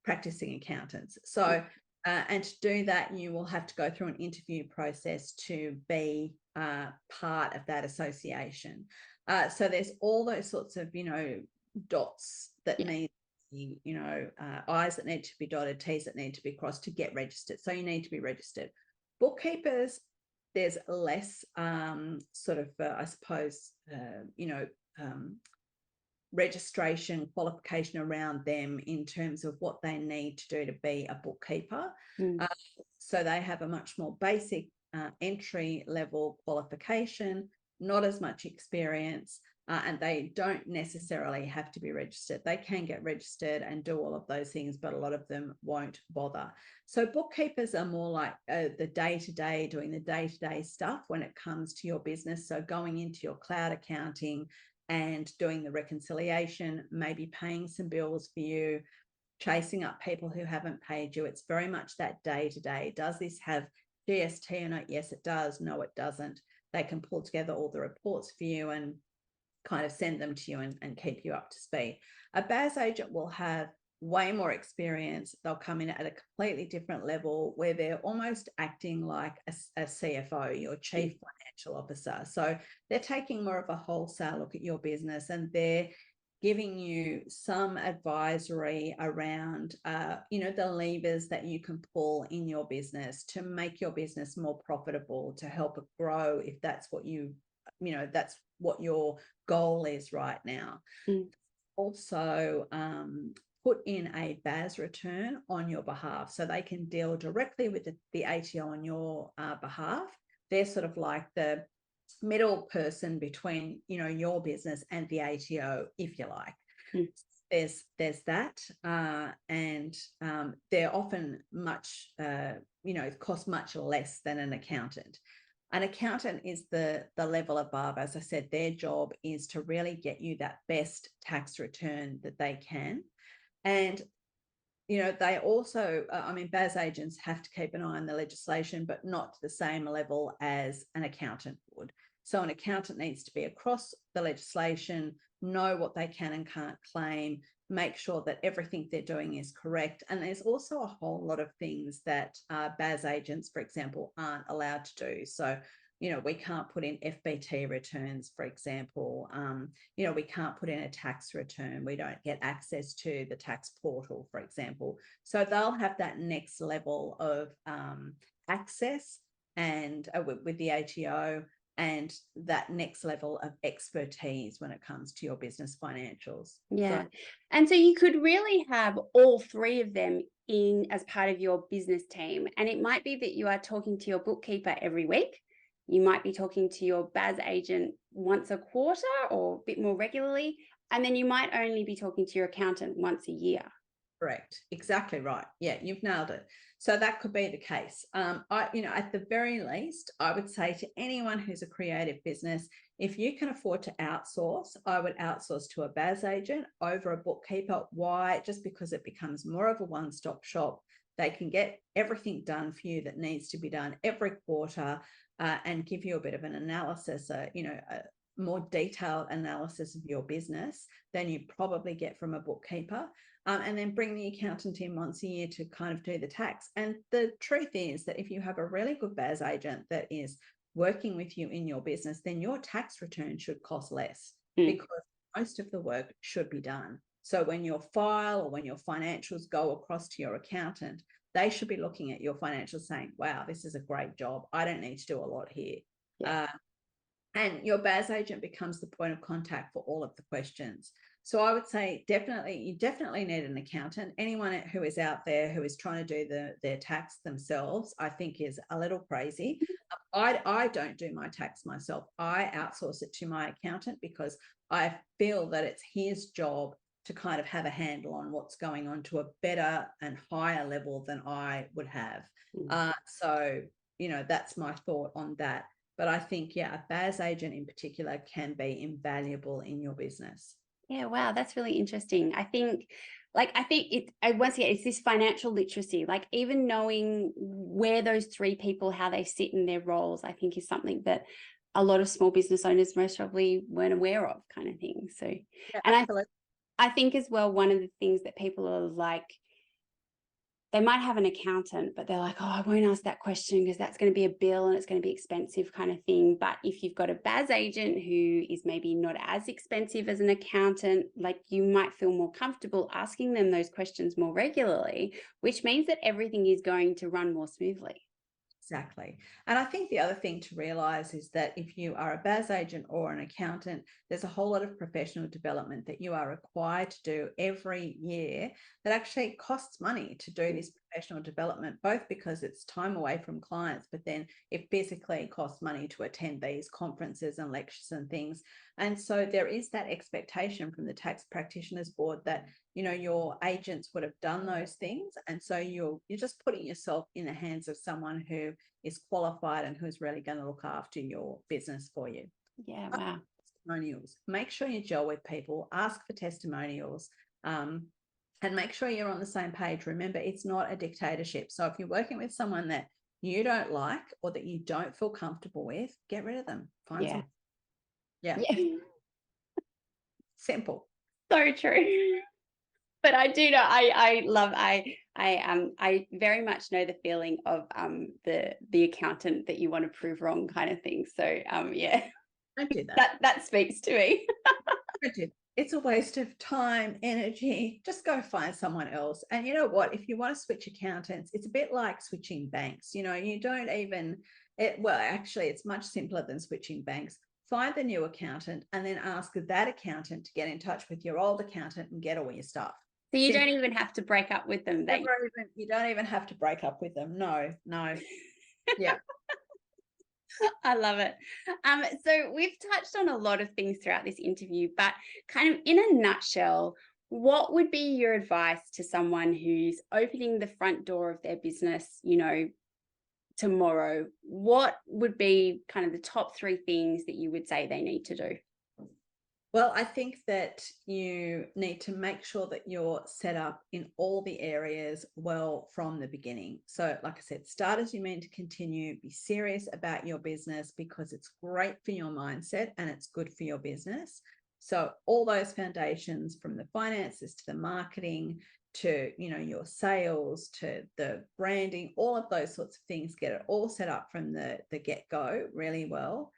Practicing Accountants. So, and to do that, you will have to go through an interview process to be part of that association. So there's all those sorts of, dots that need, I's that need to be dotted, T's that need to be crossed to get registered. So you need to be registered. Bookkeepers, there's less I suppose, registration qualification around them in terms of what they need to do to be a bookkeeper. So they have a much more basic entry level qualification, not as much experience, and they don't necessarily have to be registered. They can get registered and do all of those things, but a lot of them won't bother. So bookkeepers are more like the day-to-day, doing the day-to-day stuff when it comes to your business. So going into your cloud accounting and doing the reconciliation, maybe paying some bills for you, chasing up people who haven't paid you. It's very much that day-to-day. Does this have GST in it? Yes, it does. No, it doesn't. They can pull together all the reports for you and kind of send them to you and keep you up to speed. A BAS agent will have way more experience. They'll come in at a completely different level where they're almost acting like a CFO, your chief financial officer. So they're taking more of a wholesale look at your business, and they're giving you some advisory around, the levers that you can pull in your business to make your business more profitable, to help it grow if that's what that's what your goal is right now. Also, put in a BAS return on your behalf, so they can deal directly with the ATO on your behalf. They're sort of like the middle person between, your business and the ATO, if you like. There's that, and they're often much, cost much less than an accountant. An accountant is the level above. As I said, their job is to really get you that best tax return that they can. And, they also, BAS agents have to keep an eye on the legislation, but not to the same level as an accountant would. So an accountant needs to be across the legislation, know what they can and can't claim, make sure that everything they're doing is correct. And there's also a whole lot of things that BAS agents, for example, aren't allowed to do. So, we can't put in FBT returns, for example. We can't put in a tax return. We don't get access to the tax portal, for example. So they'll have that next level of access and with the ATO, and that next level of expertise when it comes to your business financials. Yeah. And so you could really have all three of them in as part of your business team. And it might be that you are talking to your bookkeeper every week. You might be talking to your BAS agent once a quarter or a bit more regularly. And then you might only be talking to your accountant once a year. Correct. Exactly right. Yeah, you've nailed it. So that could be the case. At the very least, I would say to anyone who's a creative business, if you can afford to outsource, I would outsource to a BAS agent over a bookkeeper. Why? Just because it becomes more of a one-stop shop. They can get everything done for you that needs to be done every quarter, and give you a bit of an analysis, a more detailed analysis of your business than you probably get from a bookkeeper. And then bring the accountant in once a year to kind of do the tax. And the truth is that if you have a really good BAS agent that is working with you in your business, then your tax return should cost less because most of the work should be done. So when your file or when your financials go across to your accountant, they should be looking at your financials saying, wow, this is a great job. I don't need to do a lot here. Yeah. And your BAS agent becomes the point of contact for all of the questions. So I would say you definitely need an accountant. Anyone who is out there who is trying to do their tax themselves, I think is a little crazy. I don't do my tax myself. I outsource it to my accountant because I feel that it's his job to kind of have a handle on what's going on to a better and higher level than I would have. So, that's my thought on that. But I think, a BAS agent in particular can be invaluable in your business. Yeah, wow, that's really interesting. I think once again, it's this financial literacy, like even knowing where those three people, how they sit in their roles, I think is something that a lot of small business owners most probably weren't aware of, kind of thing. So, Yeah, and absolutely. I think as well, one of the things that people are like, they might have an accountant, but they're like, oh, I won't ask that question because that's going to be a bill and it's going to be expensive, kind of thing. But if you've got a BAS agent who is maybe not as expensive as an accountant, like, you might feel more comfortable asking them those questions more regularly, which means that everything is going to run more smoothly. Exactly. And I think the other thing to realize is that if you are a BAS agent or an accountant, there's a whole lot of professional development that you are required to do every year that actually costs money to do this professional development, both because it's time away from clients, but then it physically costs money to attend these conferences and lectures and things. And so there is that expectation from the Tax Practitioners Board that, you know, your agents would have done those things. And so you're just putting yourself in the hands of someone who is qualified and who's really going to look after your business for you. Yeah, wow. Testimonials. Make sure you gel with people, ask for testimonials, and make sure you're on the same page. Remember, it's not a dictatorship. So if you're working with someone that you don't like or that you don't feel comfortable with, get rid of them. Find someone. Yeah. Simple. So true. But I do know, I very much know the feeling of the accountant that you want to prove wrong, kind of thing. So yeah, Don't do that. That speaks to me. Don't do that. It's a waste of time, energy. Just go find someone else. And you know what? If you want to switch accountants, it's a bit like switching banks. You know, you don't even, well, actually, it's much simpler than switching banks. Find the new accountant and then ask that accountant to get in touch with your old accountant and get all your stuff. So you don't even have to break up with them. You don't even have to break up with them. No. Yeah. I love it. So we've touched on a lot of things throughout this interview, but kind of in a nutshell, what would be your advice to someone who's opening the front door of their business, you know, tomorrow? What would be kind of the top 3 things that you would say they need to do? Well, I think that you need to make sure that you're set up in all the areas well from the beginning. So, like I said, start as you mean to continue, be serious about your business because it's great for your mindset and it's good for your business. So, all those foundations, from the finances to the marketing to, you know, your sales to the branding, all of those sorts of things, get it all set up from the get-go really well.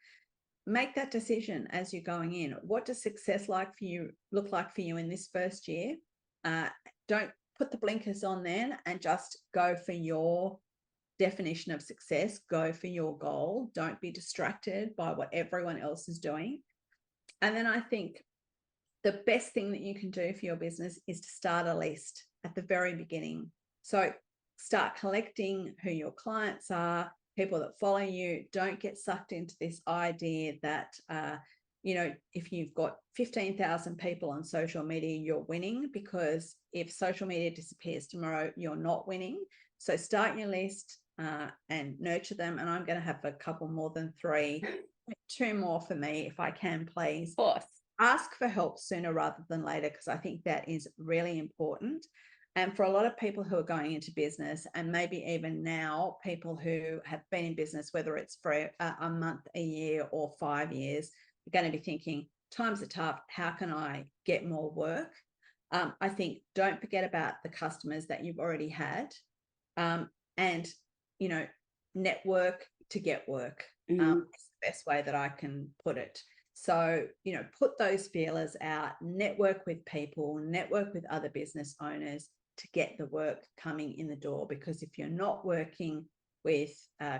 Make that decision as you're going in. What does success look like for you in this first year? Don't put the blinkers on then and just go for your definition of success. Go for your goal. Don't be distracted by what everyone else is doing. And then I think the best thing that you can do for your business is to start a list at the very beginning. So start collecting who your clients are, people that follow you. Don't get sucked into this idea that, you know, if you've got 15,000 people on social media, you're winning, because if social media disappears tomorrow, you're not winning. So start your list and nurture them. And I'm going to have a couple more than 3, 2 more for me, if I can, please. Of course. Ask for help sooner rather than later, because I think that is really important. And for a lot of people who are going into business, and maybe even now, people who have been in business, whether it's for a month, a year, or 5 years, are going to be thinking, times are tough. How can I get more work? I think don't forget about the customers that you've already had, and, you know, network to get work. It's the best way that I can put it. So, you know, put those feelers out, network with people, network with other business owners to get the work coming in the door. Because if you're not working with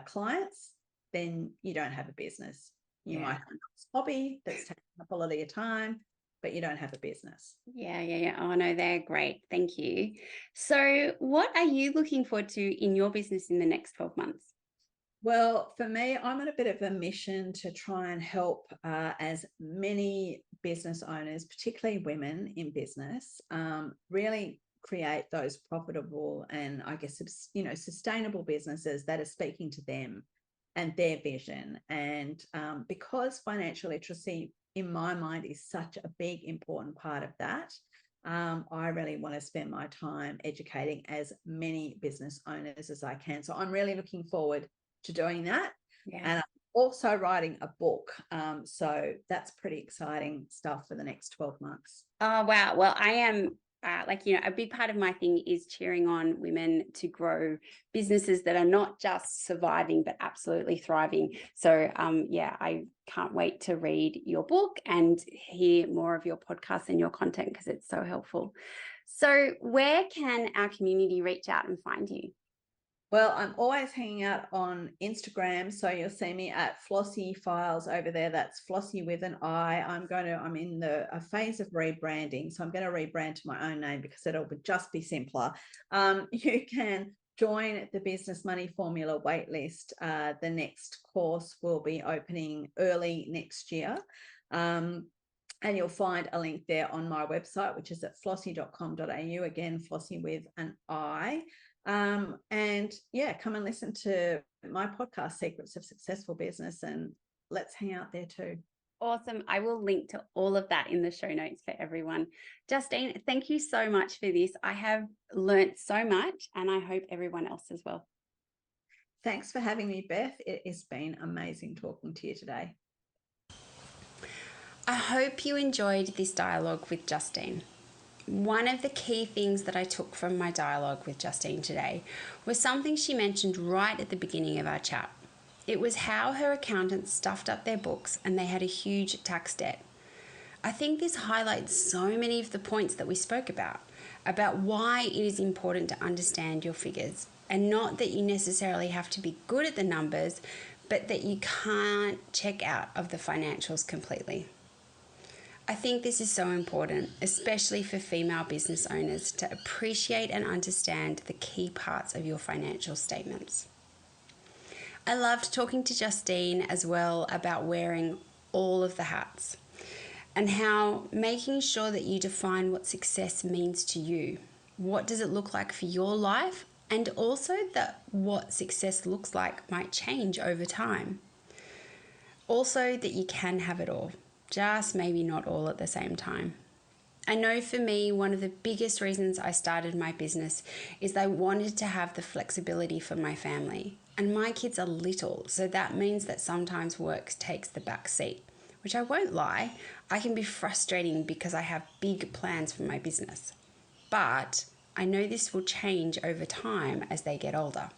clients, then you don't have a business. You might have a hobby that's taking up a lot of your time, but you don't have a business. Yeah. Oh, no, they're great. Thank you. So what are you looking forward to in your business in the next 12 months? Well, for me, I'm on a bit of a mission to try and help as many business owners, particularly women in business, really create those profitable and, I guess, you know, sustainable businesses that are speaking to them and their vision. And because financial literacy, in my mind, is such a big, important part of that, I really want to spend my time educating as many business owners as I can. So I'm really looking forward to doing that. Yeah. And I'm also writing a book. So that's pretty exciting stuff for the next 12 months. Oh, wow. Well, I am a big part of my thing is cheering on women to grow businesses that are not just surviving, but absolutely thriving. So, I can't wait to read your book and hear more of your podcast and your content because it's so helpful. So where can our community reach out and find you? Well, I'm always hanging out on Instagram, so you'll see me at Flossi Files over there. That's Flossi with an I. I'm in a phase of rebranding, so I'm going to rebrand to my own name because it'll just be simpler. You can join the Business Money Formula waitlist. The next course will be opening early next year. And you'll find a link there on my website, which is at flossi.com.au. Again, Flossi with an I. Come and listen to my podcast, Secrets of Successful Business, and let's hang out there too. Awesome. I will link to all of that in the show notes for everyone. Justine, thank you so much for this. I have learnt so much, and I hope everyone else as well. Thanks for having me, Beth. It has been amazing talking to you today. I hope you enjoyed this dialogue with Justine. One of the key things that I took from my dialogue with Justine today was something she mentioned right at the beginning of our chat. It was how her accountants stuffed up their books and they had a huge tax debt. I think this highlights so many of the points that we spoke about why it is important to understand your figures, and not that you necessarily have to be good at the numbers, but that you can't check out of the financials completely. I think this is so important, especially for female business owners, to appreciate and understand the key parts of your financial statements. I loved talking to Justine as well about wearing all of the hats and how making sure that you define what success means to you. What does it look like for your life? And also that what success looks like might change over time. Also that you can have it all. Just maybe not all at the same time. I know for me, one of the biggest reasons I started my business is I wanted to have the flexibility for my family. And my kids are little, so that means that sometimes work takes the back seat, which I won't lie, I can be frustrating because I have big plans for my business. But I know this will change over time as they get older.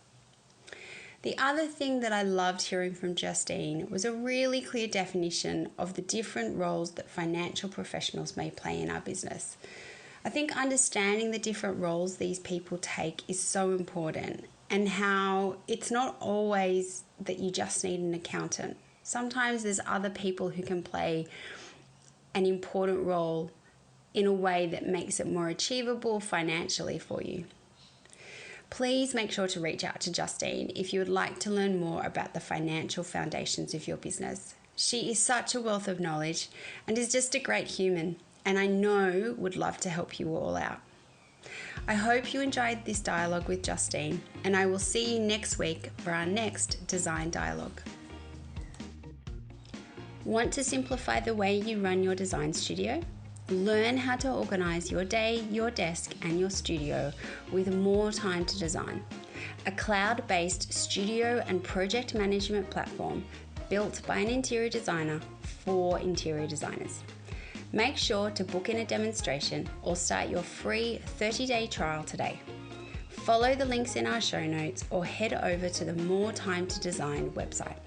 The other thing that I loved hearing from Justine was a really clear definition of the different roles that financial professionals may play in our business. I think understanding the different roles these people take is so important, and how it's not always that you just need an accountant. Sometimes there's other people who can play an important role in a way that makes it more achievable financially for you. Please make sure to reach out to Justine if you would like to learn more about the financial foundations of your business. She is such a wealth of knowledge and is just a great human, and I know would love to help you all out. I hope you enjoyed this dialogue with Justine, and I will see you next week for our next design dialogue. Want to simplify the way you run your design studio? Learn how to organize your day, your desk, and your studio with more time to design. A cloud-based studio and project management platform built by an interior designer for interior designers. Make sure to book in a demonstration or start your free 30-day trial today. Follow the links in our show notes or head over to the More Time to Design website.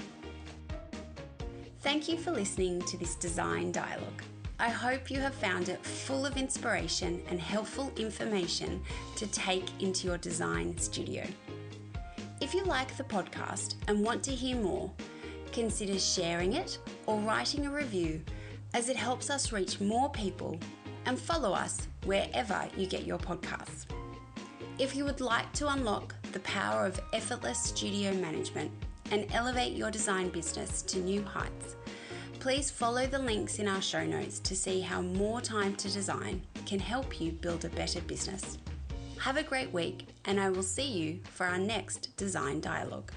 Thank you for listening to this design dialogue. I hope you have found it full of inspiration and helpful information to take into your design studio. If you like the podcast and want to hear more, consider sharing it or writing a review, as it helps us reach more people, and follow us wherever you get your podcasts. If you would like to unlock the power of effortless studio management and elevate your design business to new heights, please follow the links in our show notes to see how More Time to Design can help you build a better business. Have a great week, and I will see you for our next design dialogue.